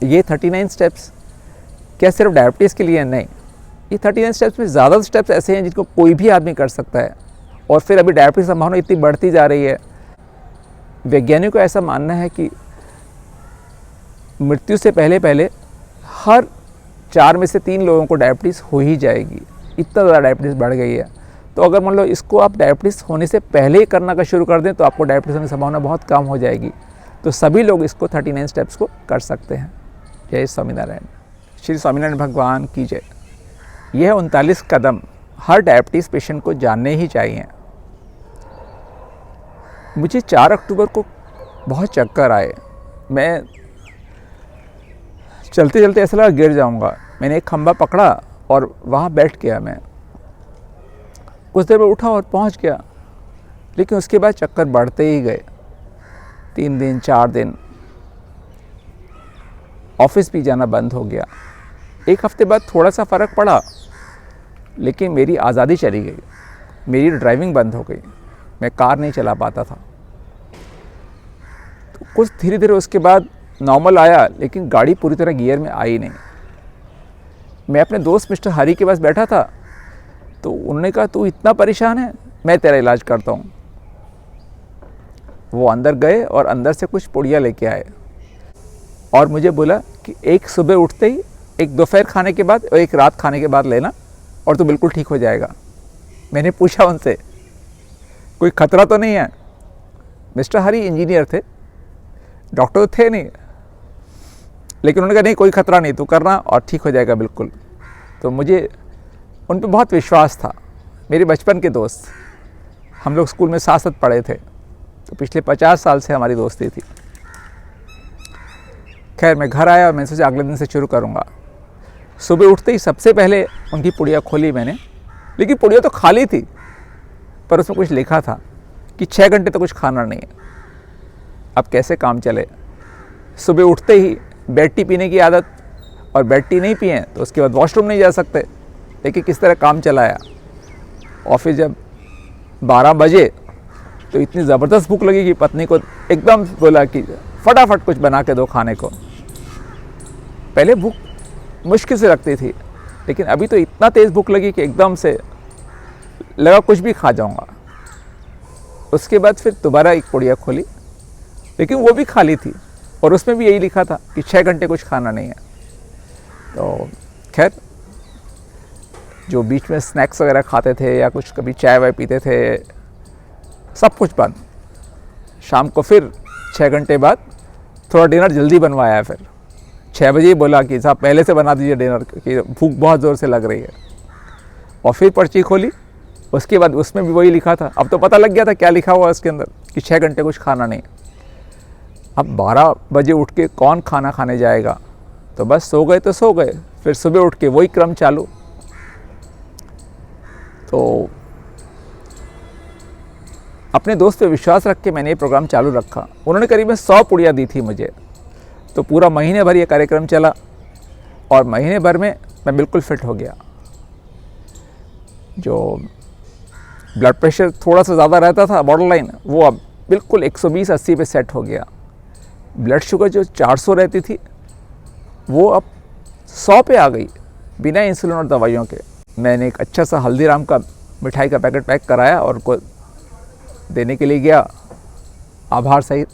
ये 39 स्टेप्स क्या सिर्फ डायबिटीज़ के लिए है? नहीं, ये 39 स्टेप्स में ज़्यादा स्टेप्स ऐसे हैं जिनको कोई भी आदमी कर सकता है। और फिर अभी डायबिटीज़ की संभावना इतनी बढ़ती जा रही है, वैज्ञानिकों का ऐसा मानना है कि मृत्यु से पहले पहले हर 4 में से 3 लोगों को डायबिटीज़ हो ही जाएगी, इतना ज़्यादा डायबिटीज़ बढ़ गई है। तो अगर मान लो इसको आप डायबिटीज़ होने से पहले ही करना का शुरू कर दें तो आपको डायबिटीज़ होने की संभावना बहुत कम हो जाएगी। तो सभी लोग इसको 39 स्टेप्स को कर सकते हैं। जय स्वामीनारायण। श्री स्वामीनारायण भगवान की जय। यह 39 कदम हर डायबिटीज़ पेशेंट को जानने ही चाहिए। मुझे 4 अक्टूबर को बहुत चक्कर आए, मैं चलते चलते ऐसा लगा गिर जाऊंगा। मैंने एक खंभा पकड़ा और वहाँ बैठ गया। मैं कुछ देर में उठा और पहुँच गया, लेकिन उसके बाद चक्कर बढ़ते ही गए। 3 दिन 4 दिन ऑफिस भी जाना बंद हो गया। 1 हफ्ते बाद थोड़ा सा फ़र्क पड़ा, लेकिन मेरी आज़ादी चली गई, मेरी ड्राइविंग बंद हो गई, मैं कार नहीं चला पाता था। तो कुछ धीरे धीरे उसके बाद नॉर्मल आया, लेकिन गाड़ी पूरी तरह गियर में आई नहीं। मैं अपने दोस्त मिस्टर हरी के पास बैठा था, तो उन्होंने कहा तू इतना परेशान है, मैं तेरा इलाज करता हूँ। वो अंदर गए और अंदर से कुछ पुड़िया लेके आए और मुझे बोला कि एक सुबह उठते ही, एक दोपहर खाने के बाद और एक रात खाने के बाद लेना और तो बिल्कुल ठीक हो जाएगा। मैंने पूछा उनसे कोई खतरा तो नहीं है? मिस्टर हरी इंजीनियर थे, डॉक्टर तो थे नहीं, लेकिन उन्होंने कहा नहीं कोई खतरा नहीं, तू करना और ठीक हो जाएगा बिल्कुल। तो मुझे उन पर बहुत विश्वास था। मेरे बचपन के दोस्त, हम लोग स्कूल में साथ साथ पढ़े थे, तो पिछले 50 साल से हमारी दोस्ती थी। खैर मैं घर आया और मैंने सोचा अगले दिन से शुरू करूँगा। सुबह उठते ही सबसे पहले उनकी पुड़िया खोली मैंने, लेकिन पुड़िया तो खाली थी, पर उसमें कुछ लिखा था कि 6 घंटे तो कुछ खाना नहीं है। अब कैसे काम चले? सुबह उठते ही बेड टी पीने की आदत, और बेड टी नहीं पिए तो उसके बाद वॉशरूम नहीं जा सकते। देखिए किस तरह काम चलाया। ऑफिस जब 12 बजे तो इतनी ज़बरदस्त भूख लगी कि पत्नी को एकदम बोला कि फटाफट कुछ बना के दो खाने को। पहले भूख मुश्किल से लगती थी, लेकिन अभी तो इतना तेज़ भूख लगी कि एकदम से लगा कुछ भी खा जाऊंगा। उसके बाद फिर दोबारा एक पुड़िया खोली, लेकिन वो भी खाली थी और उसमें भी यही लिखा था कि 6 घंटे कुछ खाना नहीं है। तो खैर जो बीच में स्नैक्स वगैरह खाते थे या कुछ कभी चाय वाय पीते थे, सब कुछ बंद। शाम को फिर 6 घंटे बाद थोड़ा डिनर जल्दी बनवाया। फिर 6 बजे ही बोला कि साहब पहले से बना दीजिए डिनर, कि भूख बहुत ज़ोर से लग रही है। और फिर पर्ची खोली, उसके बाद उसमें भी वही लिखा था। अब तो पता लग गया था क्या लिखा हुआ है उसके अंदर, कि 6 घंटे कुछ खाना नहीं। अब 12 बजे उठ के कौन खाना खाने जाएगा? तो बस सो गए तो सो गए, फिर सुबह उठ के वही क्रम चालू। तो अपने दोस्त पे विश्वास रख के मैंने ये प्रोग्राम चालू रखा। उन्होंने करीबन 100 पुड़िया दी थी मुझे। तो पूरा महीने भर ये कार्यक्रम चला और महीने भर में मैं बिल्कुल फिट हो गया। जो ब्लड प्रेशर थोड़ा सा ज़्यादा रहता था बॉर्डर लाइन, वो अब बिल्कुल 120-80 पे सेट हो गया। ब्लड शुगर जो 400 रहती थी, वो अब 100 पे आ गई, बिना इंसुलिन और दवाइयों के। मैंने एक अच्छा सा हल्दीराम का मिठाई का पैकेट पैक कराया और उनको देने के लिए गया आभार सहित,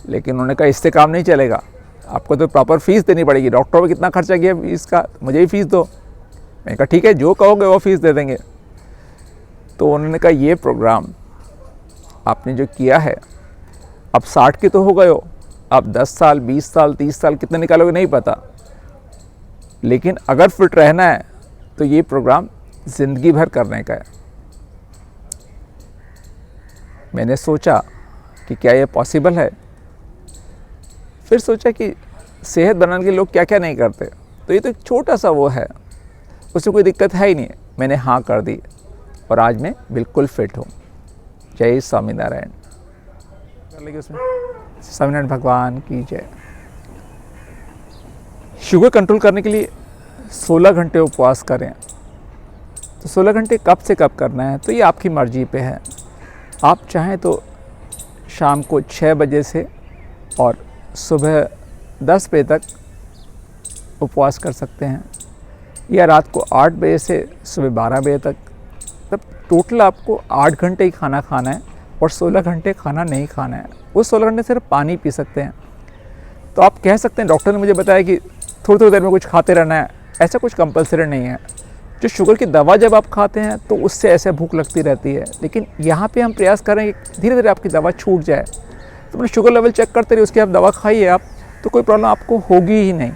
लेकिन उन्होंने कहा इससे काम नहीं चलेगा, आपको तो प्रॉपर फीस देनी पड़ेगी। डॉक्टर में कितना खर्चा किया फीस का, मुझे ही फीस दो। मैंने कहा ठीक है, जो कहोगे वो फीस दे देंगे। तो उन्होंने कहा ये प्रोग्राम आपने जो किया है, अब 60 के तो हो गए हो, अब 10 साल 20 साल 30 साल कितने निकालोगे नहीं पता, लेकिन अगर फिट रहना है तो ये प्रोग्राम ज़िंदगी भर करने का है। मैंने सोचा कि क्या ये पॉसिबल है। फिर सोचा कि सेहत बनाने के लोग क्या क्या नहीं करते, तो ये तो एक छोटा सा वो है, उसमें कोई दिक्कत है ही नहीं। मैंने हाँ कर दी और आज मैं बिल्कुल फिट हूँ। जय स्वामीनारायण। कर लेंगे उसमें स्वामीनारायण भगवान की जय। शुगर कंट्रोल करने के लिए 16 घंटे उपवास करें। तो 16 घंटे कब से कब करना है तो ये आपकी मर्जी पे है। आप चाहें तो शाम को 6 बजे से और सुबह 10 बजे तक उपवास कर सकते हैं, या रात को 8 बजे से सुबह 12 बजे तक। तब टोटल आपको 8 घंटे ही खाना खाना है और 16 घंटे खाना नहीं खाना है। वो 16 घंटे सिर्फ पानी पी सकते हैं। तो आप कह सकते हैं डॉक्टर ने मुझे बताया कि थोड़ी थोड़ी देर में कुछ खाते रहना है, ऐसा कुछ कंपलसरी नहीं है। जो शुगर की दवा जब आप खाते हैं तो उससे ऐसे भूख लगती रहती है, लेकिन यहाँ पे हम प्रयास करें कि धीरे धीरे आपकी दवा छूट जाए। तो अपने शुगर लेवल चेक करते रहिए, उसकी आप दवा खाइए आप, तो कोई प्रॉब्लम आपको होगी ही नहीं।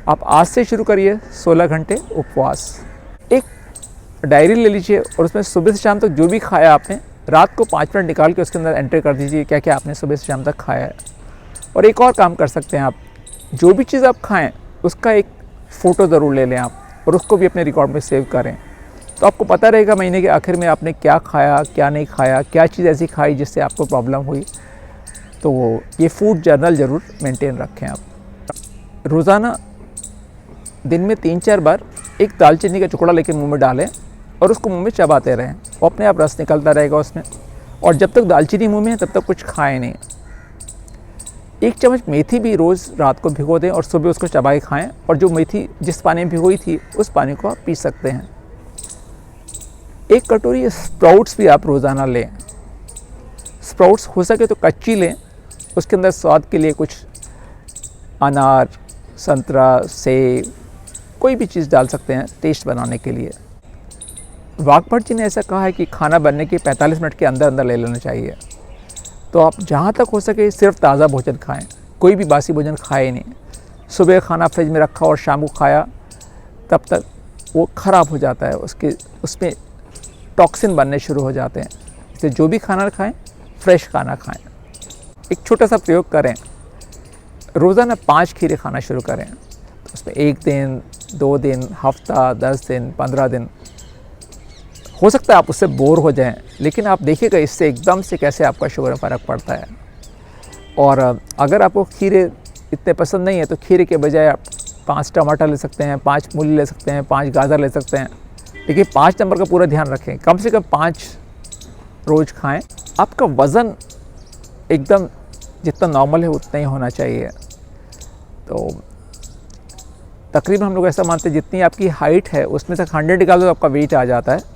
आप आज से शुरू करिए 16 घंटे उपवास। एक डायरी ले लीजिए और उसमें सुबह से शाम तक जो भी खाया आपने, रात को 5 मिनट निकाल के उसके अंदर एंट्री कर दीजिए क्या क्या आपने सुबह से शाम तक खाया है। और एक और काम कर सकते हैं आप, जो भी चीज़ आप खाएं उसका एक फ़ोटो ज़रूर ले लें आप, और उसको भी अपने रिकॉर्ड में सेव करें। तो आपको पता रहेगा महीने के आखिर में आपने क्या खाया, क्या नहीं खाया, क्या चीज़ ऐसी खाई जिससे आपको प्रॉब्लम हुई। तो ये फूड जर्नल ज़रूर मेंटेन रखें आप। रोज़ाना दिन में 3-4 बार एक दालचीनी का टुकड़ा लेके मुंह में डालें और उसको मुंह में चबाते रहें, और अपने आप रस निकलता रहेगा उसमें। और जब तक दालचीनी मुंह में है तब तक कुछ खाएं नहीं। 1 चम्मच मेथी भी रोज़ रात को भिगो दें और सुबह उसको चबाए खाएं, और जो मेथी जिस पानी में भिगोई थी उस पानी को आप पी सकते हैं। 1 कटोरी स्प्राउट्स भी आप रोज़ाना लें। स्प्राउट्स हो सके तो कच्ची लें, उसके अंदर स्वाद के लिए कुछ अनार, संतरा, सेब, कोई भी चीज़ डाल सकते हैं टेस्ट बनाने के लिए। वाघभट जी ने ऐसा कहा है कि खाना बनने के 45 मिनट के अंदर अंदर ले लेना चाहिए। तो आप जहाँ तक हो सके सिर्फ ताज़ा भोजन खाएं, कोई भी बासी भोजन खाए नहीं। सुबह खाना फ्रिज में रखा और शाम को खाया तब तक वो ख़राब हो जाता है, उसमें टॉक्सिन बनने शुरू हो जाते हैं। इसलिए जो भी खाना खाएं फ्रेश खाना खाएं। एक छोटा सा प्रयोग करें, रोज़ाना 5 खीरे खाना शुरू करें। तो उसमें 1 दिन, 2 दिन, हफ्ता, 10 दिन, 15 दिन। हो सकता है आप उससे बोर हो जाएं, लेकिन आप देखिएगा इससे एकदम से कैसे आपका शुगर में फ़र्क पड़ता है। और अगर आपको खीरे इतने पसंद नहीं है तो खीरे के बजाय आप 5 टमाटर ले सकते हैं, 5 मूली ले सकते हैं, 5 गाजर ले सकते हैं। लेकिन 5 नंबर का पूरा ध्यान रखें, कम से कम 5 रोज़ खाएं। आपका वज़न एकदम जितना नॉर्मल है उतना ही होना चाहिए। तो तकरीबन हम लोग ऐसा मानते हैं जितनी आपकी हाइट है उसमें से 100 निकाल दो तो आपका वेट आ जाता है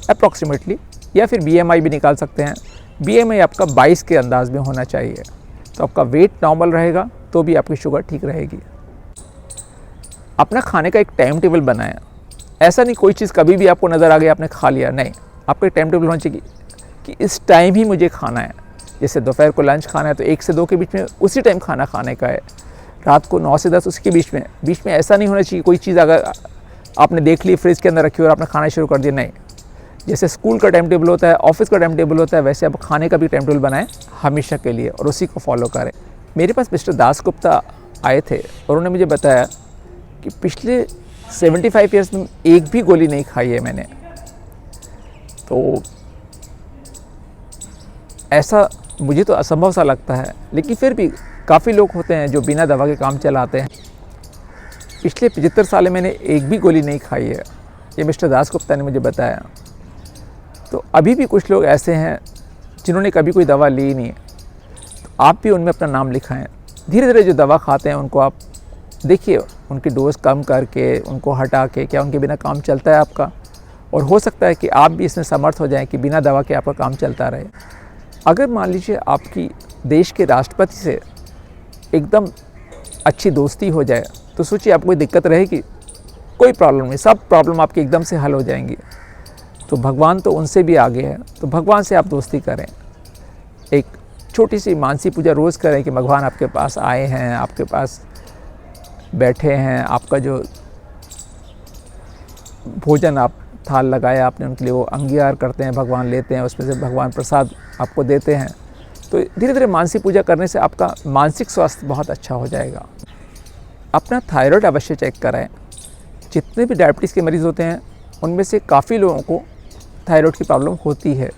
अप्रॉक्सीमेटली, या फिर BMI भी निकाल सकते हैं। BMI आपका 22 के अंदाज में होना चाहिए, तो आपका वेट नॉर्मल रहेगा तो भी आपकी शुगर ठीक रहेगी। अपना खाने का एक टाइम टेबल बनाएं। ऐसा नहीं कोई चीज़ कभी भी आपको नज़र आ गई आपने खा लिया, नहीं, आपका एक टाइम टेबल होना चाहिए कि इस टाइम ही मुझे खाना है। जैसे दोपहर को लंच खाना है तो 1 से 2 के बीच में उसी टाइम खाना खाने का है। रात को 9 से 10 उसके बीच में ऐसा नहीं होना चाहिए कोई चीज़ अगर आपने देख ली फ्रिज के अंदर रखी और आपने खाना शुरू कर दिया, नहीं। जैसे स्कूल का टाइम टेबल होता है, ऑफिस का टाइम टेबल होता है, वैसे आप खाने का भी टाइम टेबल बनाएं हमेशा के लिए और उसी को फॉलो करें। मेरे पास मिस्टर दास गुप्ता आए थे और उन्होंने मुझे बताया कि पिछले 75 ईयर्स में एक भी गोली नहीं खाई है मैंने। तो ऐसा मुझे तो असंभव सा लगता है, लेकिन फिर भी काफ़ी लोग होते हैं जो बिना दवा के काम चलाते हैं। पिछले 75 साल में मैंने एक भी गोली नहीं खाई है, ये मिस्टर दास गुप्ता ने मुझे बताया। तो अभी भी कुछ लोग ऐसे हैं जिन्होंने कभी कोई दवा ली नहीं है, तो आप भी उनमें अपना नाम लिखाएं। धीरे धीरे जो दवा खाते हैं उनको आप देखिए, उनकी डोज कम करके उनको हटा के क्या उनके बिना काम चलता है आपका, और हो सकता है कि आप भी इसमें समर्थ हो जाएं कि बिना दवा के आपका काम चलता रहे। अगर मान लीजिए आपकी देश के राष्ट्रपति से एकदम अच्छी दोस्ती हो जाए तो सोचिए आपको कोई दिक्कत रहेगी? कोई प्रॉब्लम नहीं, सब प्रॉब्लम आपकी एकदम से हल हो जाएंगी। तो भगवान तो उनसे भी आगे है, तो भगवान से आप दोस्ती करें। एक छोटी सी मानसी पूजा रोज़ करें कि भगवान आपके पास आए हैं, आपके पास बैठे हैं, आपका जो भोजन आप थाल लगाया आपने उनके लिए वो अंगीकार करते हैं, भगवान लेते हैं, उसमें से भगवान प्रसाद आपको देते हैं। तो धीरे धीरे मानसिक पूजा करने से आपका मानसिक स्वास्थ्य बहुत अच्छा हो जाएगा। अपना थायराइड अवश्य चेक कराएं। जितने भी डायबिटीज़ के मरीज़ होते हैं उनमें से काफ़ी लोगों को थायराइड की प्रॉब्लम होती है।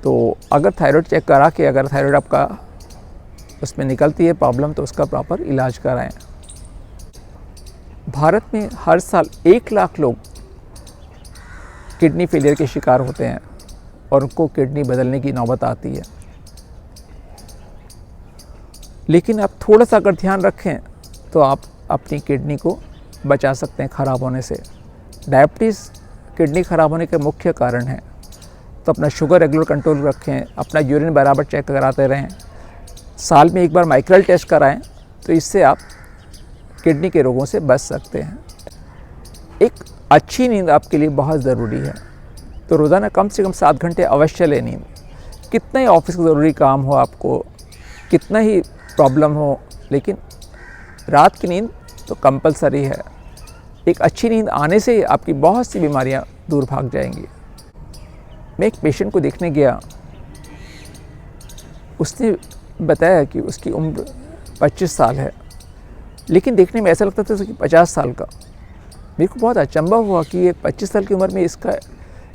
तो अगर थायराइड चेक करा के अगर थायराइड आपका उसमें निकलती है प्रॉब्लम तो उसका प्रॉपर इलाज कराएं। भारत में हर साल 1 लाख लोग किडनी फेलियर के शिकार होते हैं और उनको किडनी बदलने की नौबत आती है। लेकिन आप थोड़ा सा अगर ध्यान रखें तो आप अपनी किडनी को बचा सकते हैं ख़राब होने से। डायबिटीज़ किडनी ख़राब होने के मुख्य कारण है। तो अपना शुगर रेगुलर कंट्रोल रखें, अपना यूरिन बराबर चेक कराते रहें, साल में एक बार माइक्रोल टेस्ट कराएं, तो इससे आप किडनी के रोगों से बच सकते हैं। एक अच्छी नींद आपके लिए बहुत ज़रूरी है, तो रोज़ाना कम से कम 7 घंटे अवश्य लें नींद। कितना ही ऑफिस का ज़रूरी काम हो आपको, कितना ही प्रॉब्लम हो, लेकिन रात की नींद तो कंपलसरी है। एक अच्छी नींद आने से ही आपकी बहुत सी बीमारियां दूर भाग जाएंगी। मैं एक पेशेंट को देखने गया, उसने बताया कि उसकी उम्र 25 साल है, लेकिन देखने में ऐसा लगता था कि 50 साल का। मेरे को बहुत अचंभा हुआ कि ये 25 साल की उम्र में इसका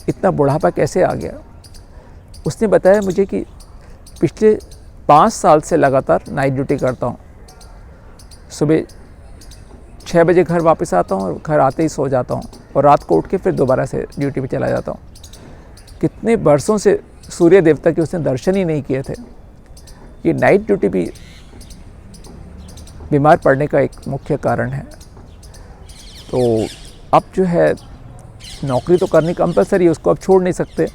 इतना बुढ़ापा कैसे आ गया। उसने बताया मुझे कि पिछले 5 साल से लगातार नाइट ड्यूटी करता हूँ। सुबह 6 बजे घर वापस आता हूँ और घर आते ही सो जाता हूँ, और रात को उठ के फिर दोबारा से ड्यूटी पे चला जाता हूँ। कितने बरसों से सूर्य देवता के उसने दर्शन ही नहीं किए थे। ये नाइट ड्यूटी भी बीमार पड़ने का एक मुख्य कारण है। तो अब जो है नौकरी तो करनी कंपलसरी है, उसको आप छोड़ नहीं सकते,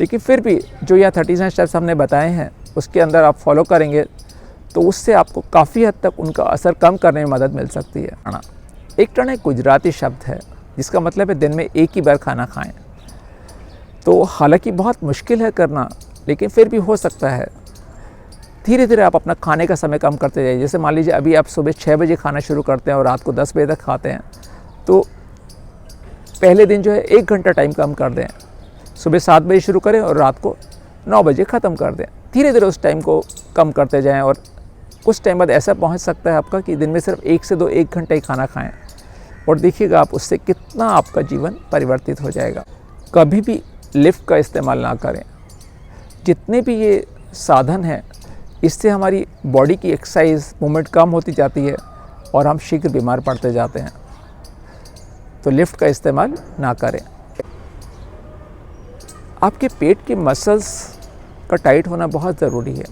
लेकिन फिर भी जो यह 39 स्टेप्स हमने बताए हैं उसके अंदर आप फॉलो करेंगे तो उससे आपको काफ़ी हद तक उनका असर कम करने में मदद मिल सकती है। एक टर्न एक गुजराती शब्द है जिसका मतलब है दिन में एक ही बार खाना खाएं। तो हालांकि बहुत मुश्किल है करना, लेकिन फिर भी हो सकता है। धीरे धीरे आप अपना खाने का समय कम करते जाइए। जैसे मान लीजिए अभी आप सुबह 6 बजे खाना शुरू करते हैं और रात को 10 बजे तक खाते हैं, तो पहले दिन जो है 1 घंटा टाइम कम कर दें। सुबह 7 बजे शुरू करें और रात को 9 बजे ख़त्म कर दें। धीरे धीरे उस टाइम को कम करते जाएं, और कुछ टाइम बाद ऐसा पहुंच सकता है आपका कि दिन में सिर्फ 1 से 1 घंटा ही खाना खाएं, और देखिएगा आप उससे कितना आपका जीवन परिवर्तित हो जाएगा। कभी भी लिफ्ट का इस्तेमाल ना करें। जितने भी ये साधन हैं, इससे हमारी बॉडी की एक्सरसाइज मूवमेंट कम होती जाती है और हम शीघ्र बीमार पड़ते जाते हैं। तो लिफ्ट का इस्तेमाल ना करें। आपके पेट के मसल्स का टाइट होना बहुत ज़रूरी है।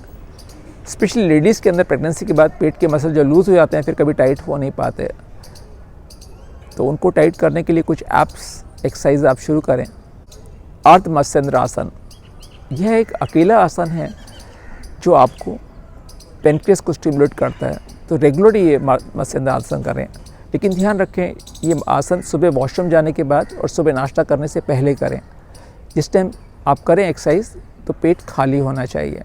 स्पेशली लेडीज़ के अंदर प्रेगनेंसी के बाद पेट के मसल जो लूज़ हो जाते हैं फिर कभी टाइट हो नहीं पाते, तो उनको टाइट करने के लिए कुछ एप्स एक्सरसाइज आप शुरू करें। अर्ध मत्स्येंद्र आसन, यह एक अकेला आसन है जो आपको पेनक्रियास को स्टिमुलेट करता है। तो रेगुलरली ये मत्स्येंद्र आसन करें, लेकिन ध्यान रखें ये आसन सुबह वॉशरूम जाने के बाद और सुबह नाश्ता करने से पहले करें। जिस टाइम आप करें एक्सरसाइज तो पेट खाली होना चाहिए।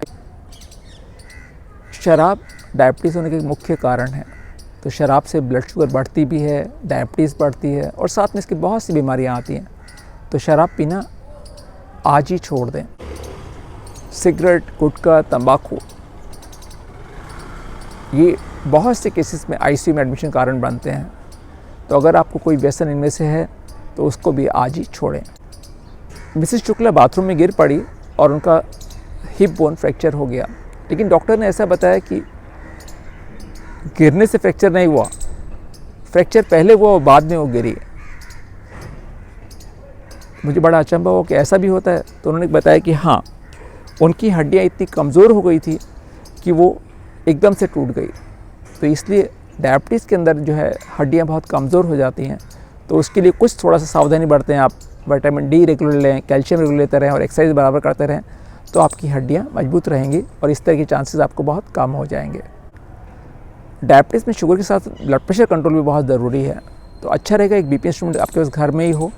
शराब डायबिटीज़ होने के मुख्य कारण है। तो शराब से ब्लड शुगर बढ़ती भी है, डायबिटीज़ बढ़ती है, और साथ में इसकी बहुत सी बीमारियां आती हैं। तो शराब पीना आज ही छोड़ दें। सिगरेट, गुटखा, तंबाकू, ये बहुत से केसेस में आईसीयू में एडमिशन कारण बनते हैं। तो अगर आपको कोई व्यसन इनमें से है तो उसको भी आज ही छोड़ें। मिसेस शुक्ला बाथरूम में गिर पड़ी और उनका हिप बोन फ्रैक्चर हो गया, लेकिन डॉक्टर ने ऐसा बताया कि गिरने से फ्रैक्चर नहीं हुआ, फ्रैक्चर पहले हुआ और बाद में वो गिरी। मुझे बड़ा अचंभा हुआ कि ऐसा भी होता है। तो उन्होंने बताया कि हाँ, उनकी हड्डियाँ इतनी कमज़ोर हो गई थी कि वो एकदम से टूट गई। तो इसलिए डायबिटीज़ के अंदर जो है हड्डियाँ बहुत कमज़ोर हो जाती हैं, तो उसके लिए कुछ थोड़ा सा सावधानी बरतें। आप विटामिन डी रेगुलर लें, कैल्शियम रेगुलर लेते रहें और एक्सरसाइज बराबर करते रहें, तो आपकी हड्डियाँ मजबूत रहेंगी और इस तरह के चांसेस आपको बहुत कम हो जाएंगे। डायबिटीज़ में शुगर के साथ ब्लड प्रेशर कंट्रोल भी बहुत ज़रूरी है। तो अच्छा रहेगा एक बीपी इंस्ट्रूमेंट आपके पास घर में ही हो।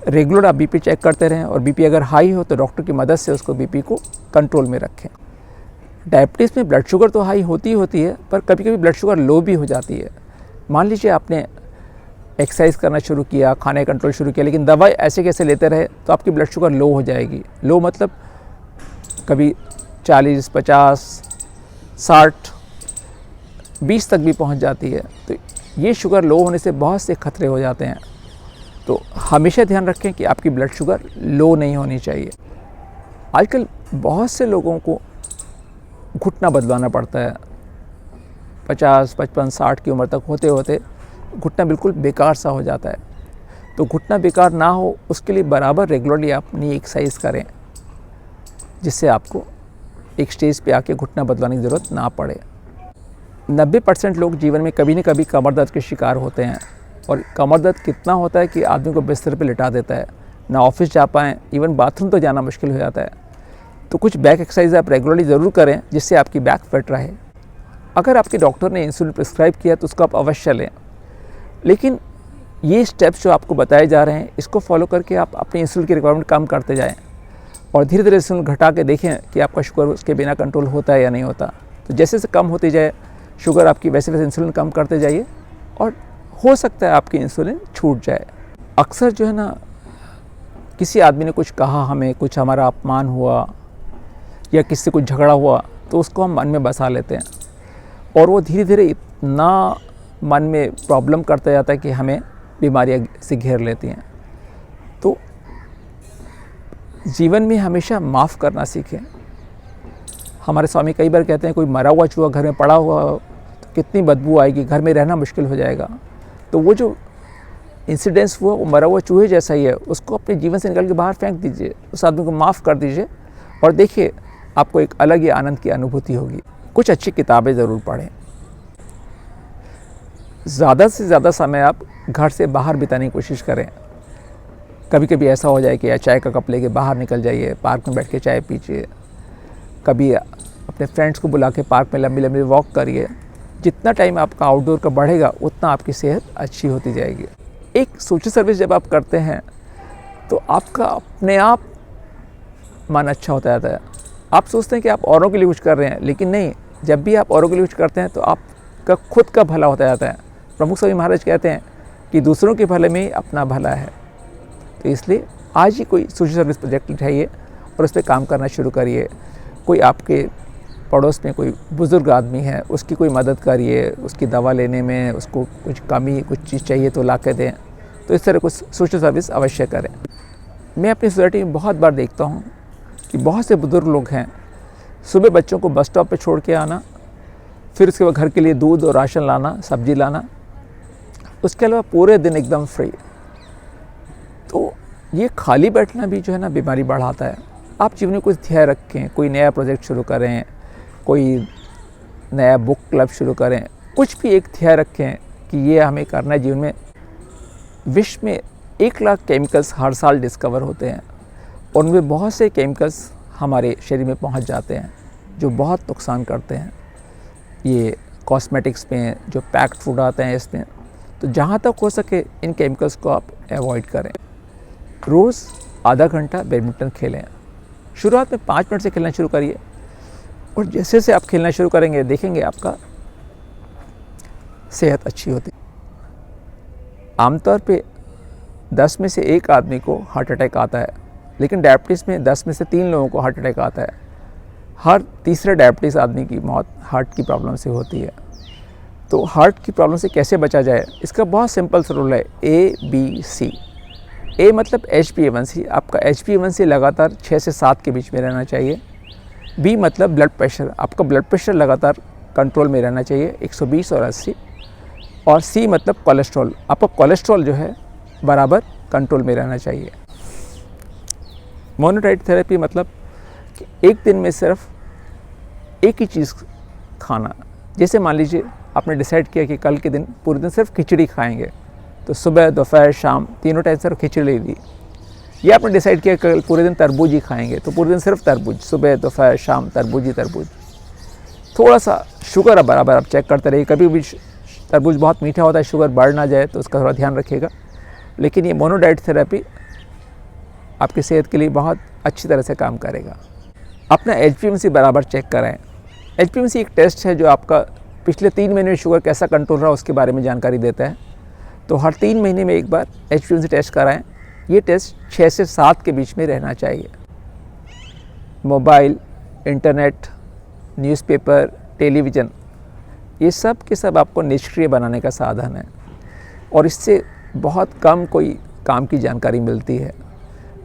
रेगुलर आप बीपी चेक करते रहें, और बीपी अगर हाई हो तो डॉक्टर की मदद से उसको बीपी को कंट्रोल में रखें। डायबिटीज़ में ब्लड शुगर तो हाई होती ही होती है, पर कभी कभी ब्लड शुगर लो भी हो जाती है। मान लीजिए आपने एक्सरसाइज करना शुरू किया, खाने कंट्रोल शुरू किया, लेकिन दवाई ऐसे कैसे लेते रहे तो आपकी ब्लड शुगर लो हो जाएगी। लो मतलब कभी 40, 50, 60, 20 तक भी पहुंच जाती है। तो ये शुगर लो होने से बहुत से खतरे हो जाते हैं। तो हमेशा ध्यान रखें कि आपकी ब्लड शुगर लो नहीं होनी चाहिए। आजकल बहुत से लोगों को घुटना बदलवाना पड़ता है। 50, 55, 60 की उम्र तक होते होते घुटना बिल्कुल बेकार सा हो जाता है। तो घुटना बेकार ना हो उसके लिए बराबर रेगुलरली आप नी एक्सरसाइज करें, जिससे आपको एक स्टेज पे आके घुटना बदलवाने की ज़रूरत ना पड़े। 90% लोग जीवन में कभी न कभी कमर दर्द के शिकार होते हैं, और कमर दर्द कितना होता है कि आदमी को बिस्तर पे लिटा देता है, ना ऑफिस जा पाएँ, इवन बाथरूम तो जाना मुश्किल हो जाता है। तो कुछ बैक एक्सरसाइज आप रेगुलरली ज़रूर करें जिससे आपकी बैक फिट रहे। अगर आपके डॉक्टर ने इंसुलिन प्रिस्क्राइब किया तो उसको आप अवश्य लें, लेकिन ये स्टेप्स जो आपको बताए जा रहे हैं इसको फॉलो करके आप अपनी इंसुलिन की रिक्वायरमेंट कम करते जाएँ और धीरे धीरे इंसुलिन घटा के देखें कि आपका शुगर उसके बिना कंट्रोल होता है या नहीं होता। तो जैसे जैसे कम होती जाए शुगर आपकी, वैसे वैसे इंसुलिन कम करते जाइए और हो सकता है आपकी इंसुलिन छूट जाए। अक्सर जो है ना, किसी आदमी ने कुछ कहा, हमें कुछ हमारा अपमान हुआ या किसी से कुछ झगड़ा हुआ तो उसको हम मन में बसा लेते हैं और वो धीरे धीरे इतना मन में प्रॉब्लम करता जाता है कि हमें बीमारियां से घेर लेती हैं। तो जीवन में हमेशा माफ़ करना सीखें। हमारे स्वामी कई बार कहते हैं कोई मरा हुआ चूहा घर में पड़ा हुआ तो कितनी बदबू आएगी, घर में रहना मुश्किल हो जाएगा। तो वो जो इंसिडेंस हुआ वो मरा हुआ चूहे जैसा ही है, उसको अपने जीवन से निकल के बाहर फेंक दीजिए, उस आदमी को माफ़ कर दीजिए और देखिए आपको एक अलग ही आनंद की अनुभूति होगी। कुछ अच्छी किताबें ज़रूर पढ़ें। ज़्यादा से ज़्यादा समय आप घर से बाहर बिताने की कोशिश करें। कभी कभी ऐसा हो जाए कि या चाय का कप लेके बाहर निकल जाइए, पार्क में बैठ के चाय पीजिए, कभी अपने फ्रेंड्स को बुला के पार्क में लंबी लंबी वॉक करिए। जितना टाइम आपका आउटडोर का बढ़ेगा उतना आपकी सेहत अच्छी होती जाएगी। एक सोशल सर्विस जब आप करते हैं तो आपका अपने आप मन अच्छा होता जाता है। आप सोचते हैं कि आप औरों के लिए कुछ कर रहे हैं, लेकिन नहीं, जब भी आप औरों के लिए कुछ करते हैं तो आपका खुद का भला होता जाता है। प्रमुख स्वामी महाराज कहते हैं कि दूसरों के भले में ही अपना भला है। तो इसलिए आज ही कोई सोशल सर्विस प्रोजेक्ट उठाइए और उस पर काम करना शुरू करिए। कोई आपके पड़ोस में कोई बुज़ुर्ग आदमी है, उसकी कोई मदद करिए, उसकी दवा लेने में उसको कुछ कमी कुछ चीज़ चाहिए तो ला के दें। तो इस तरह कुछ सोशल सर्विस अवश्य करें। मैं अपनी सोसाइटी में बहुत बार देखता हूँ कि बहुत से बुज़ुर्ग लोग हैं, सुबह बच्चों को बस स्टॉप पे छोड़ के आना, फिर उसके बाद घर के लिए दूध और राशन लाना, सब्जी लाना, उसके अलावा पूरे दिन एकदम फ्री। तो ये खाली बैठना भी जो है ना बीमारी बढ़ाता है। आप जीवन में कुछ ध्येय रखें, कोई नया प्रोजेक्ट शुरू करें, कोई नया बुक क्लब शुरू करें, कुछ भी एक ध्येय रखें कि ये हमें करना है जीवन में। विश्व में 1 लाख केमिकल्स हर साल डिस्कवर होते हैं और उनमें बहुत से केमिकल्स हमारे शरीर में पहुंच जाते हैं जो बहुत नुकसान करते हैं। ये कॉस्मेटिक्स में जो पैक्ड फूड आते हैं इसमें, तो जहाँ तक हो सके इन केमिकल्स को आप अवॉइड करें। रोज़ आधा घंटा बैडमिंटन खेलें। शुरुआत में 5 मिनट से खेलना शुरू करिए और जैसे जैसे आप खेलना शुरू करेंगे देखेंगे आपका सेहत अच्छी होती। आमतौर पे 10 में से 1 आदमी को हार्ट अटैक आता है, लेकिन डायबिटीज़ में 10 में से 3 लोगों को हार्ट अटैक आता है। हर तीसरे डायबिटीज़ आदमी की मौत हार्ट की प्रॉब्लम से होती है। तो हार्ट की प्रॉब्लम से कैसे बचा जाए, इसका बहुत सिंपल सा रूल है, ABC। ए मतलब HbA1c, आपका HbA1c लगातार 6 से 7 के बीच में रहना चाहिए। बी मतलब ब्लड प्रेशर, आपका ब्लड प्रेशर लगातार कंट्रोल में रहना चाहिए 120 और 80। और सी मतलब कोलेस्ट्रॉल, आपका कोलेस्ट्रॉल जो है बराबर कंट्रोल में रहना चाहिए। मोनोडाइट थेरेपी मतलब कि एक दिन में सिर्फ एक ही चीज़ खाना। जैसे मान लीजिए आपने डिसाइड किया कि कल के दिन पूरे दिन सिर्फ खिचड़ी खाएंगे, तो सुबह दोपहर शाम तीनों टाइम सिर्फ खिचड़ी ले ली। या आपने डिसाइड किया कल पूरे दिन तरबूज ही खाएंगे, तो पूरे दिन सिर्फ तरबूज, सुबह दोपहर शाम तरबूज ही तरबूज। थोड़ा सा शुगर बराबर आप चेक करते रहिए। कभी भी तरबूज बहुत मीठा होता है, शुगर बढ़ ना जाए तो उसका थोड़ा ध्यान रखिएगा। लेकिन ये मोनोडाइट थेरेपी आपकी सेहत के लिए बहुत अच्छी तरह से काम करेगा। अपना HbA1c बराबर चेक कराएं। HbA1c एक टेस्ट है जो आपका पिछले 3 महीने में शुगर कैसा कंट्रोल रहा उसके बारे में जानकारी देता है। तो हर 3 महीने में एक बार HbA1c टेस्ट कराएं। ये टेस्ट 6 से 7 के बीच में रहना चाहिए। मोबाइल, इंटरनेट, न्यूज़पेपर, टेलीविज़न, ये सब के सब आपको निष्क्रिय बनाने का साधन है और इससे बहुत कम कोई काम की जानकारी मिलती है।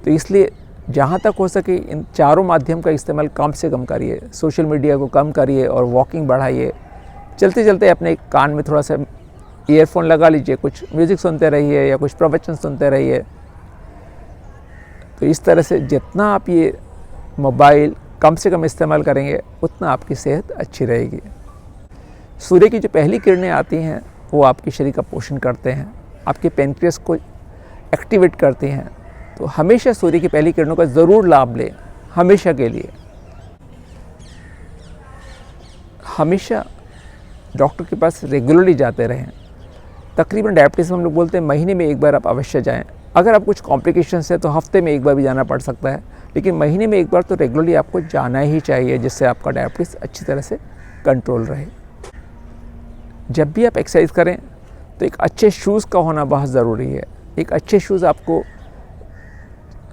तो इसलिए जहाँ तक हो सके इन चारों माध्यम का इस्तेमाल कम से कम करिए। सोशल मीडिया को कम करिए और वॉकिंग बढ़ाइए। चलते चलते अपने कान में थोड़ा सा ईयरफोन लगा लीजिए, कुछ म्यूज़िक सुनते रहिए या कुछ प्रवचन सुनते रहिए। तो इस तरह से जितना आप ये मोबाइल कम से कम इस्तेमाल करेंगे उतना आपकी सेहत अच्छी रहेगी। सूर्य की जो पहली किरणें आती हैं वो आपके शरीर का पोषण करते हैं, आपके पेनक्रियास को एक्टिवेट करती हैं। तो हमेशा सूर्य की पहली किरणों का ज़रूर लाभ लें, हमेशा के लिए। हमेशा डॉक्टर के पास रेगुलरली जाते रहें। तकरीबन डायबिटीज़ में हम लोग बोलते हैं महीने में एक बार आप अवश्य जाएं। अगर आप कुछ कॉम्प्लिकेशंस है तो हफ्ते में एक बार भी जाना पड़ सकता है, लेकिन महीने में एक बार तो रेगुलरली आपको जाना ही चाहिए, जिससे आपका डायबिटीज़ अच्छी तरह से कंट्रोल रहे। जब भी आप एक्सरसाइज करें तो एक अच्छे शूज़ का होना बहुत ज़रूरी है। एक अच्छे शूज़ आपको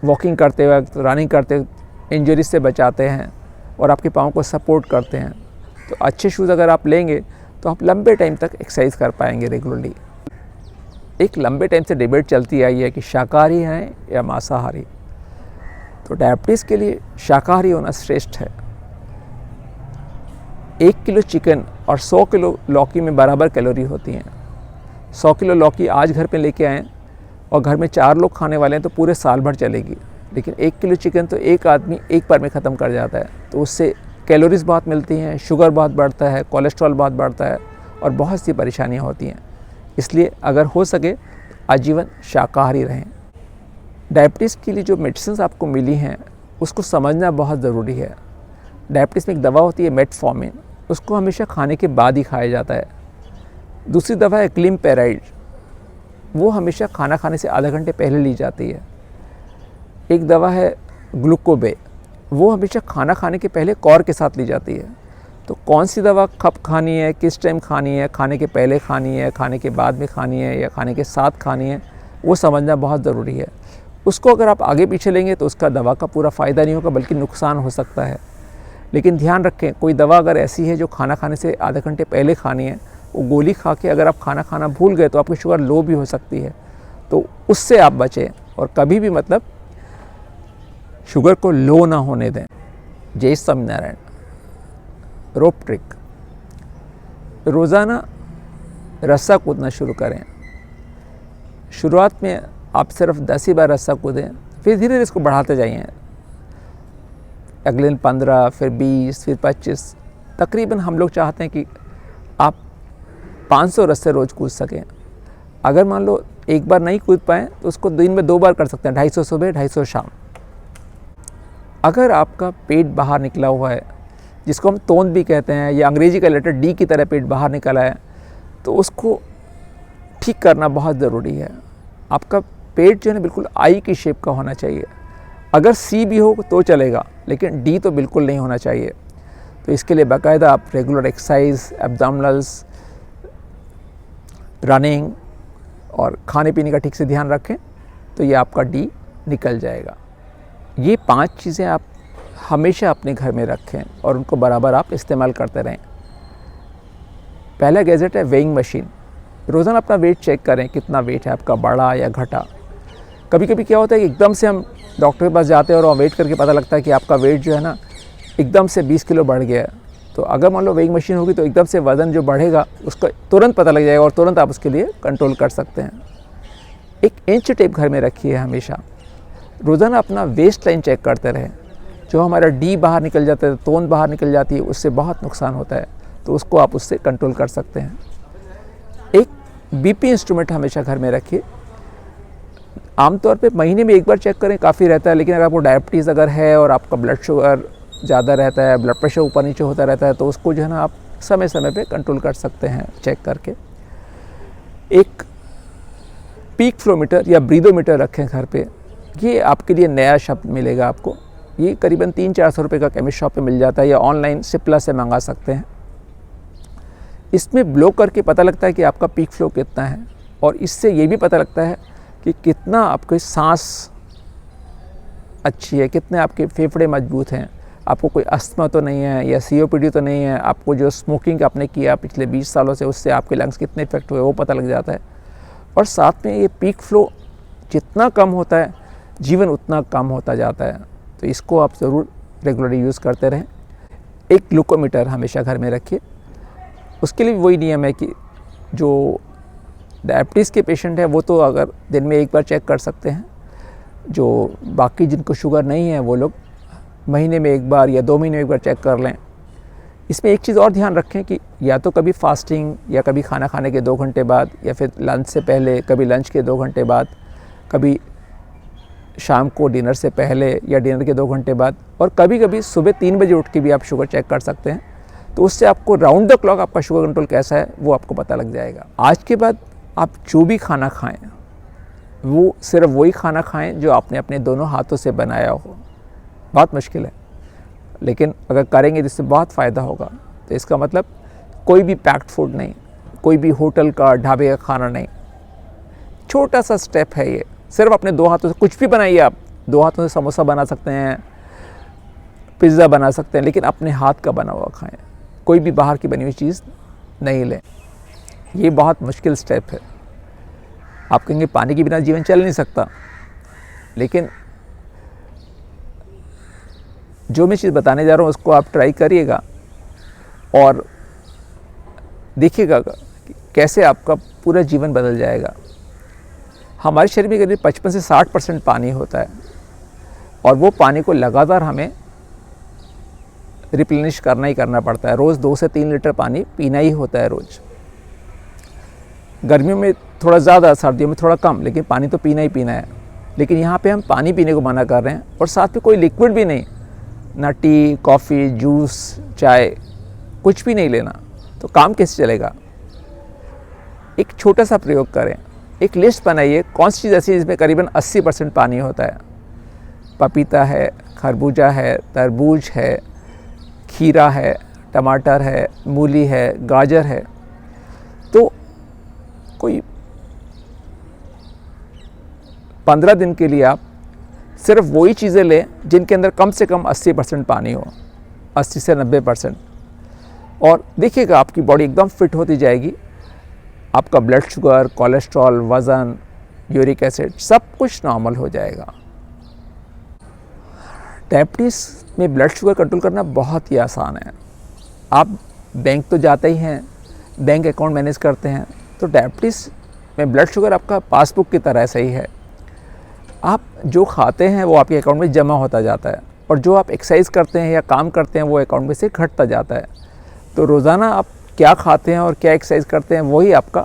वॉकिंग करते वक्त, रनिंग करते वक्त इंजरीज से बचाते हैं और आपके पाँव को सपोर्ट करते हैं। तो अच्छे शूज़ अगर आप लेंगे तो आप लंबे टाइम तक एक्सरसाइज कर पाएंगे रेगुलरली। एक लंबे टाइम से डिबेट चलती आई है कि शाकाहारी हैं या मांसाहारी। तो डायबिटीज़ के लिए शाकाहारी होना श्रेष्ठ है। 1 किलो चिकन और 100 किलो लौकी में बराबर कैलोरी होती हैं। 100 किलो लौकी आज घर पे लेके आएँ और घर में 4 लोग खाने वाले हैं तो पूरे साल भर चलेगी, लेकिन 1 किलो चिकन तो एक आदमी एक बार में ख़त्म कर जाता है। तो उससे कैलोरीज बहुत मिलती हैं, शुगर बहुत बढ़ता है, कोलेस्ट्रॉल बहुत बढ़ता है और बहुत सी परेशानियां होती हैं। इसलिए अगर हो सके आजीवन शाकाहारी रहें। डायबिटीज़ के लिए जो मेडिसिन आपको मिली हैं उसको समझना बहुत ज़रूरी है। डायबिटीज़ में एक दवा होती है मेटफॉर्मिन, उसको हमेशा खाने के बाद ही खाया जाता है। दूसरी दवा है ग्लिमपेराइड, वो हमेशा खाना खाने से आधा घंटे पहले ली जाती है। एक दवा है ग्लूकोबे, वो हमेशा खाना खाने के पहले कौर के साथ ली जाती है। तो कौन सी दवा कब खानी है, किस टाइम खानी है, खाने के पहले खानी है, खाने के बाद में खानी है या खाने के साथ खानी है, वो समझना बहुत ज़रूरी है। उसको अगर आप आगे पीछे लेंगे तो उसका दवा का पूरा फ़ायदा नहीं होगा, बल्कि नुकसान हो सकता है। लेकिन ध्यान रखें, कोई दवा अगर ऐसी है जो खाना खाने से आधे घंटे पहले खानी है, वो गोली खा के अगर आप खाना खाना भूल गए तो आपकी शुगर लो भी हो सकती है। तो उससे आप बचें और कभी भी मतलब शुगर को लो ना होने दें। जय स्वामीनारायण। रोप ट्रिक, रोज़ाना रस्सा कूदना शुरू करें। शुरुआत में आप सिर्फ 10 ही बार रस्सा कूदें, फिर धीरे धीरे इसको बढ़ाते जाइए। अगले दिन 15, फिर 20, फिर 25। तकरीबन हम लोग चाहते हैं कि आप 500 रस्से रोज़ कूद सकें। अगर मान लो एक बार नहीं कूद पाएँ तो उसको दिन में 2 बार कर सकते हैं, 250 सुबह, 250 शाम। अगर आपका पेट बाहर निकला हुआ है, जिसको हम तोंद भी कहते हैं, या अंग्रेजी का लेटर डी की तरह पेट बाहर निकला है, तो उसको ठीक करना बहुत ज़रूरी है। आपका पेट जो है ना बिल्कुल आई की शेप का होना चाहिए। अगर सी भी हो तो चलेगा, लेकिन डी तो बिल्कुल नहीं होना चाहिए। तो इसके लिए बाकायदा आप रेगुलर एक्सरसाइज, एब्डोमिनल्स, रनिंग और खाने पीने का ठीक से ध्यान रखें तो ये आपका डी निकल जाएगा। ये 5 चीज़ें आप हमेशा अपने घर में रखें और उनको बराबर आप इस्तेमाल करते रहें। पहला गैजेट है वेइंग मशीन। रोज़ाना अपना वेट चेक करें, कितना वेट है आपका, बढ़ा या घटा। कभी कभी क्या होता है कि एकदम से हम डॉक्टर के पास जाते हैं और वेट करके पता लगता है कि आपका वेट जो है ना एकदम से 20 किलो बढ़ गया है। तो अगर मान लो वेइंग मशीन होगी तो एकदम से वज़न जो बढ़ेगा उसका तुरंत पता लग जाएगा और तुरंत आप उसके लिए कंट्रोल कर सकते हैं। एक इंच टेप घर में रखिए हमेशा। रोज़ाना अपना वेस्ट लाइन चेक करते रहें। जो हमारा डी बाहर निकल जाता है, तोंद बाहर निकल जाती है, उससे बहुत नुकसान होता है, तो उसको आप उससे कंट्रोल कर सकते हैं। एक बीपी इंस्ट्रूमेंट हमेशा घर में रखिए। आमतौर पे महीने में एक बार चेक करें काफ़ी रहता है, लेकिन अगर आपको डायबिटीज़ अगर है और आपका ब्लड शुगर ज़्यादा रहता है, ब्लड प्रेशर ऊपर नीचे होता रहता है, तो उसको जो है ना आप समय समय पे कंट्रोल कर सकते हैं चेक करके। एक पीक फ्लोमीटर या ब्रीदोमीटर रखें घर पे। ये आपके लिए नया शब्द मिलेगा आपको। ये करीबन 300-400 रुपये का केमिस्ट शॉप पे मिल जाता है, या ऑनलाइन सिप्ला से मंगा सकते हैं। इसमें ब्लो करके पता लगता है कि आपका पीक फ्लो कितना है, और इससे ये भी पता लगता है कि कितना आपकी सांस अच्छी है, कितने आपके फेफड़े मजबूत हैं, आपको कोई अस्थमा तो नहीं है या COPD तो नहीं है, आपको जो स्मोकिंग आपने किया पिछले 20 सालों से उससे आपके लंग्स कितने इफेक्ट हुए वो पता लग जाता है। और साथ में ये पीक फ्लो जितना कम होता है जीवन उतना कम होता जाता है। तो इसको आप ज़रूर रेगुलरली यूज़ करते रहें। एक ग्लूकोमीटर हमेशा घर में रखिए। उसके लिए वही नियम है कि जो डायबिटीज़ के पेशेंट हैं वो तो अगर दिन में एक बार चेक कर सकते हैं, जो बाकी जिनको शुगर नहीं है वो लोग महीने में एक बार या 2 महीने में एक बार चेक कर लें। इसमें एक चीज़ और ध्यान रखें कि या तो कभी फास्टिंग या कभी खाना खाने के 2 घंटे बाद या फिर लंच से पहले, कभी लंच के 2 घंटे बाद, कभी शाम को डिनर से पहले या डिनर के 2 घंटे बाद, और कभी कभी सुबह 3 बजे उठ के भी आप शुगर चेक कर सकते हैं। तो उससे आपको राउंड द क्लॉक आपका शुगर कंट्रोल कैसा है वो आपको पता लग जाएगा। आज के बाद आप जो भी खाना खाएं वो सिर्फ वही खाना खाएं जो आपने अपने दोनों हाथों से बनाया हो। बहुत मुश्किल है, लेकिन अगर करेंगे तो इससे बहुत फ़ायदा होगा। तो इसका मतलब कोई भी पैक्ड फूड नहीं, कोई भी होटल का ढाबे का खाना नहीं, छोटा सा स्टेप है ये। सिर्फ अपने 2 हाथों से कुछ भी बनाइए। आप 2 हाथों से समोसा बना सकते हैं, पिज़्ज़ा बना सकते हैं, लेकिन अपने हाथ का बना हुआ खाएं। कोई भी बाहर की बनी हुई चीज़ नहीं लें। ये बहुत मुश्किल स्टेप है। आप कहेंगे पानी के बिना जीवन चल नहीं सकता, लेकिन जो मैं चीज़ बताने जा रहा हूँ उसको आप ट्राई करिएगा और देखिएगा कैसे आपका पूरा जीवन बदल जाएगा। हमारे शरीर में करीब 55 से 60% पानी होता है और वो पानी को लगातार हमें रिप्लेनिश करना ही करना पड़ता है। रोज़ 2 से 3 लीटर पानी पीना ही होता है रोज़। गर्मियों में थोड़ा ज़्यादा, सर्दियों में थोड़ा कम, लेकिन पानी तो पीना ही पीना है। लेकिन यहाँ पे हम पानी पीने को मना कर रहे हैं और साथ में कोई लिक्विड भी नहीं, ना टी, कॉफ़ी, जूस, चाय, कुछ भी नहीं लेना। तो काम कैसे चलेगा? एक छोटा सा प्रयोग करें। एक लिस्ट बनाइए कौन सी चीज़ ऐसी है जिसमें करीबन 80% पानी होता है। पपीता है, खरबूजा है, तरबूज है, खीरा है, टमाटर है, मूली है, गाजर है। तो कोई 15 दिन के लिए आप सिर्फ वही चीज़ें लें जिनके अंदर कम से कम 80% पानी हो, 80 से 90%। और देखिएगा आपकी बॉडी एकदम फिट होती जाएगी। आपका ब्लड शुगर, कोलेस्ट्रॉल, वज़न, यूरिक एसिड सब कुछ नॉर्मल हो जाएगा। डायबिटीज़ में ब्लड शुगर कंट्रोल करना बहुत ही आसान है। आप बैंक तो जाते ही हैं, बैंक अकाउंट मैनेज करते हैं, तो डायबिटीज़ में ब्लड शुगर आपका पासबुक की तरह सही है। आप जो खाते हैं वो आपके अकाउंट में जमा होता जाता है और जो आप एक्सरसाइज करते हैं या काम करते हैं वो अकाउंट में से घटता जाता है। तो रोज़ाना आप क्या खाते हैं और क्या एक्सरसाइज करते हैं वही आपका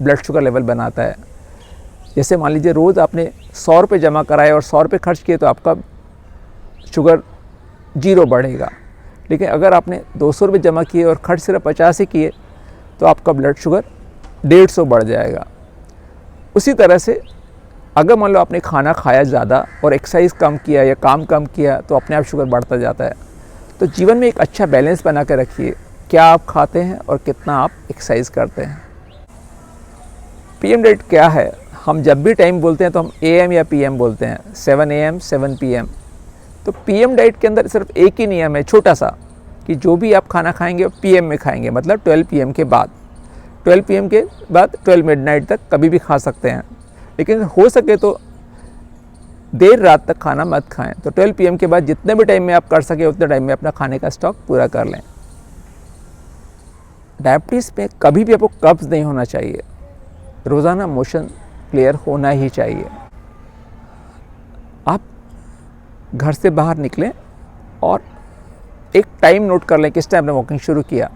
ब्लड शुगर लेवल बनाता है। जैसे मान लीजिए रोज़ आपने 100 रुपये जमा कराए और 100 रुपये खर्च किए तो आपका शुगर 0 बढ़ेगा। लेकिन अगर आपने 200 रुपये जमा किए और खर्च सिर्फ 50 ही किए तो आपका ब्लड शुगर 150 बढ़ जाएगा। उसी तरह से अगर मान लो आपने खाना खाया ज़्यादा और एक्सरसाइज कम किया या काम कम किया तो अपने आप शुगर बढ़ता जाता है। तो जीवन में एक अच्छा बैलेंस बना कर रखिए, क्या आप खाते हैं और कितना आप एक्सरसाइज करते हैं। पीएम डाइट क्या है? हम जब भी टाइम बोलते हैं तो हम एएम या पीएम बोलते हैं, 7 AM 7 PM। तो पीएम डाइट के अंदर सिर्फ एक ही नियम है छोटा सा, कि जो भी आप खाना खाएंगे वो पीएम में खाएंगे, मतलब 12 PM के बाद। 12 PM के बाद 12 मिडनाइट तक कभी भी खा सकते हैं, लेकिन हो सके तो देर रात तक खाना मत खाएं। तो 12 PM के बाद जितने भी टाइम में आप कर सके उतने टाइम में अपना खाने का स्टॉक पूरा कर लें। डायबिटीज़ में कभी भी आपको कब्ज़ नहीं होना चाहिए। रोज़ाना मोशन क्लियर होना ही चाहिए। आप घर से बाहर निकलें और एक टाइम नोट कर लें किस टाइम आपने वॉकिंग शुरू किया,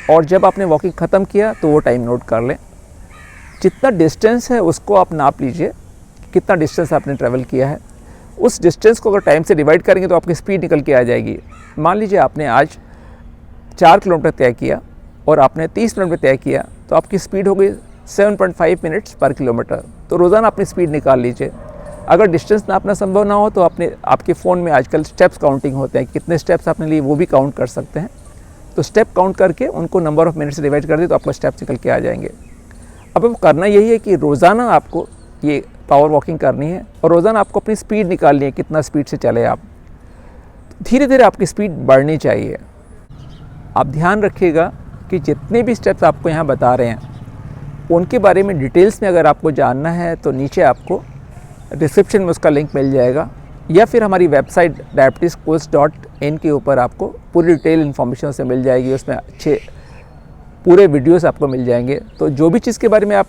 और जब आपने वॉकिंग ख़त्म किया तो वो टाइम नोट कर लें। जितना डिस्टेंस है उसको आप नाप लीजिए, कितना डिस्टेंस आपने ट्रैवल किया है। उस डिस्टेंस को अगर टाइम से डिवाइड करेंगे तो आपकी स्पीड निकल के आ जाएगी। मान लीजिए आपने आज 4 किलोमीटर तय किया और आपने 30 मिनट में तय किया, तो आपकी स्पीड हो गई 7.5 मिनट्स पर किलोमीटर। तो रोज़ाना अपनी स्पीड निकाल लीजिए। अगर डिस्टेंस नापना संभव ना हो तो आपके फ़ोन में आजकल स्टेप्स काउंटिंग होते हैं, कितने स्टेप्स आपने लिए वो भी काउंट कर सकते हैं। तो स्टेप काउंट करके उनको नंबर ऑफ़ मिनट्स से डिवाइड कर दिए तो आपका स्टेप्स निकल के आ जाएंगे। अब करना यही है कि रोज़ाना आपको ये पावर वॉकिंग करनी है और रोज़ाना आपको अपनी स्पीड निकालनी है, कितना स्पीड से चले आप। धीरे धीरे आपकी स्पीड बढ़नी चाहिए। आप ध्यान रखिएगा कि जितने भी स्टेप्स आपको यहाँ बता रहे हैं उनके बारे में डिटेल्स में अगर आपको जानना है तो नीचे आपको डिस्क्रिप्शन में उसका लिंक मिल जाएगा, या फिर हमारी वेबसाइट diabetescoach.in के ऊपर आपको पूरी डिटेल इन्फॉर्मेशन से मिल जाएगी। उसमें अच्छे पूरे वीडियोस आपको मिल जाएंगे। तो जो भी चीज़ के बारे में आप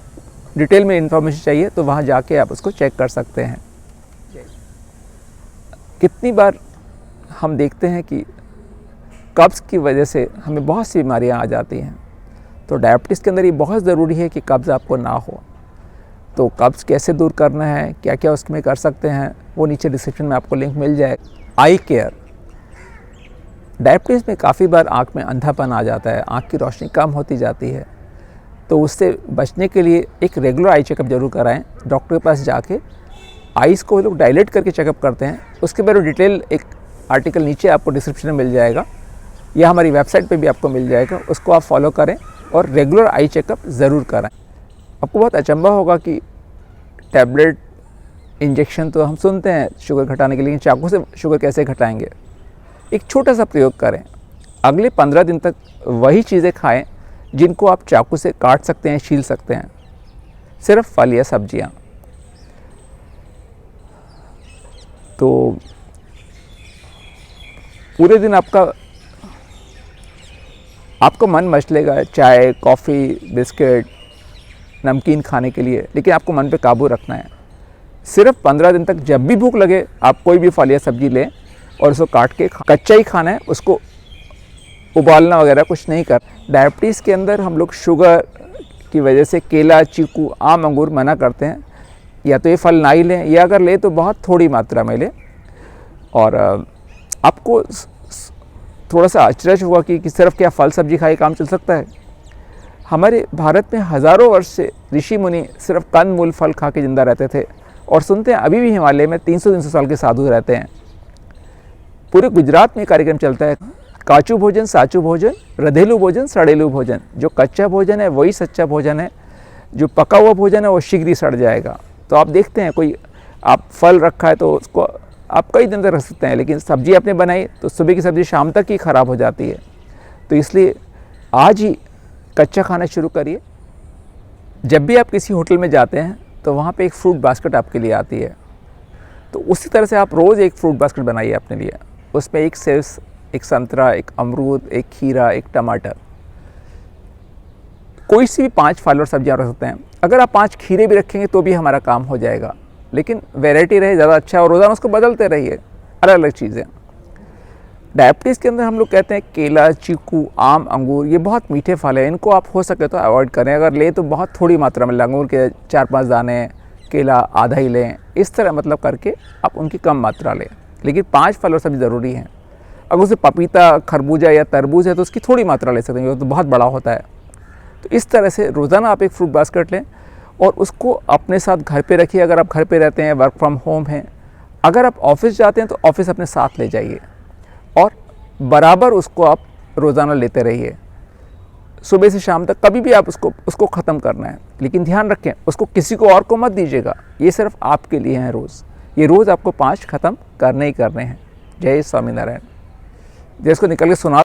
डिटेल में इन्फॉर्मेशन चाहिए तो वहाँ जाके आप उसको चेक कर सकते हैं। कितनी बार हम देखते हैं कि कब्ज़ की वजह से हमें बहुत सी बीमारियां आ जाती हैं। तो डायबिटीज़ के अंदर ये बहुत ज़रूरी है कि कब्ज़ आपको ना हो। तो कब्ज़ कैसे दूर करना है, क्या क्या उसमें कर सकते हैं, वो नीचे डिस्क्रिप्शन में आपको लिंक मिल जाए। आई केयर, डायबिटीज़ में काफ़ी बार आँख में अंधापन आ जाता है, आँख की रोशनी कम होती जाती है। तो उससे बचने के लिए एक रेगुलर आई चेकअप जरूर कराएं। डॉक्टर के पास जाके आइज़ को लोग डायलेट करके चेकअप करते हैं, उसके बारे में डिटेल एक आर्टिकल नीचे आपको डिस्क्रिप्शन में मिल जाएगा या हमारी वेबसाइट पे भी आपको मिल जाएगा। उसको आप फॉलो करें और रेगुलर आई चेकअप ज़रूर कराएं। आपको बहुत अचंभा होगा कि टैबलेट, इंजेक्शन तो हम सुनते हैं शुगर घटाने के लिए, चाकू से शुगर कैसे घटाएंगे। एक छोटा सा प्रयोग करें, अगले 15 दिन तक वही चीज़ें खाएं जिनको आप चाकू से काट सकते हैं, छील सकते हैं, सिर्फ फल या सब्जियां। तो पूरे दिन आपको मन मचलेगा चाय, कॉफ़ी, बिस्किट, नमकीन खाने के लिए, लेकिन आपको मन पे काबू रखना है। सिर्फ 15 दिन तक जब भी भूख लगे आप कोई भी फल या सब्जी लें और उसको काट के कच्चा ही खाना है, उसको उबालना वगैरह कुछ नहीं कर। डायबिटीज़ के अंदर हम लोग शुगर की वजह से केला, चीकू, आम, अंगूर मना करते हैं। या तो ये फल ना ही लें, या अगर ले तो बहुत थोड़ी मात्रा में लें। और आपको थोड़ा सा अचरज हुआ कि सिर्फ क्या फल सब्जी खाए काम चल सकता है। हमारे भारत में हज़ारों वर्ष से ऋषि मुनि सिर्फ कंद मूल फल खा के जिंदा रहते थे, और सुनते हैं अभी भी हिमालय में 300-300 साल के साधु रहते हैं। पूरे गुजरात में कार्यक्रम चलता है, काचू भोजन, साचू भोजन, रधेलू भोजन, सड़ेलू भोजन। जो कच्चा भोजन है वही सच्चा भोजन है, जो पका हुआ भोजन है वो शीघ्र ही सड़ जाएगा। तो आप देखते हैं, कोई आप फल रखा है तो उसको आप कई दिन तक रख सकते हैं, लेकिन सब्जी आपने बनाई तो सुबह की सब्ज़ी शाम तक ही ख़राब हो जाती है। तो इसलिए आज ही कच्चा खाना शुरू करिए। जब भी आप किसी होटल में जाते हैं तो वहाँ पे एक फ्रूट बास्केट आपके लिए आती है, तो उसी तरह से आप रोज़ एक फ्रूट बास्केट बनाइए अपने लिए। उसमें एक सेब, एक संतरा, एक अमरूद, एक खीरा, एक टमाटर, कोई सी भी 5 फल और सब्जियाँ रख सकते हैं। अगर आप 5 खीरे भी रखेंगे तो भी हमारा काम हो जाएगा, लेकिन वैरायटी रहे ज़्यादा अच्छा, और रोज़ाना उसको बदलते रहिए, अलग अलग चीज़ें। डायबिटीज़ के अंदर हम लोग कहते हैं केला, चीकू, आम, अंगूर ये बहुत मीठे फल हैं, इनको आप हो सके तो अवॉइड करें। अगर ले तो बहुत थोड़ी मात्रा में, अंगूर के 4-5 दाने, केला आधा ही लें, इस तरह मतलब करके आप उनकी कम मात्रा लें। लेकिन 5 फल और सब्जी ज़रूरी हैं। अगर उसे पपीता, खरबूजा या तरबूज है तो उसकी थोड़ी मात्रा ले सकते हैं, वो तो बहुत बड़ा होता है। तो इस तरह से रोज़ाना आप एक फ्रूट बास्केट लें और उसको अपने साथ घर पे रखिए। अगर आप घर पे रहते हैं, वर्क फ्रॉम होम है, अगर आप ऑफिस जाते हैं तो ऑफिस अपने साथ ले जाइए और बराबर उसको आप रोज़ाना लेते रहिए। सुबह से शाम तक कभी भी आप उसको ख़त्म करना है, लेकिन ध्यान रखें उसको किसी को और को मत दीजिएगा। ये सिर्फ आपके लिए हैं रोज़, ये रोज़ आपको 5 ख़त्म करने ही करने हैं। जय स्वामीनारायण। जय, इसको निकल के सुना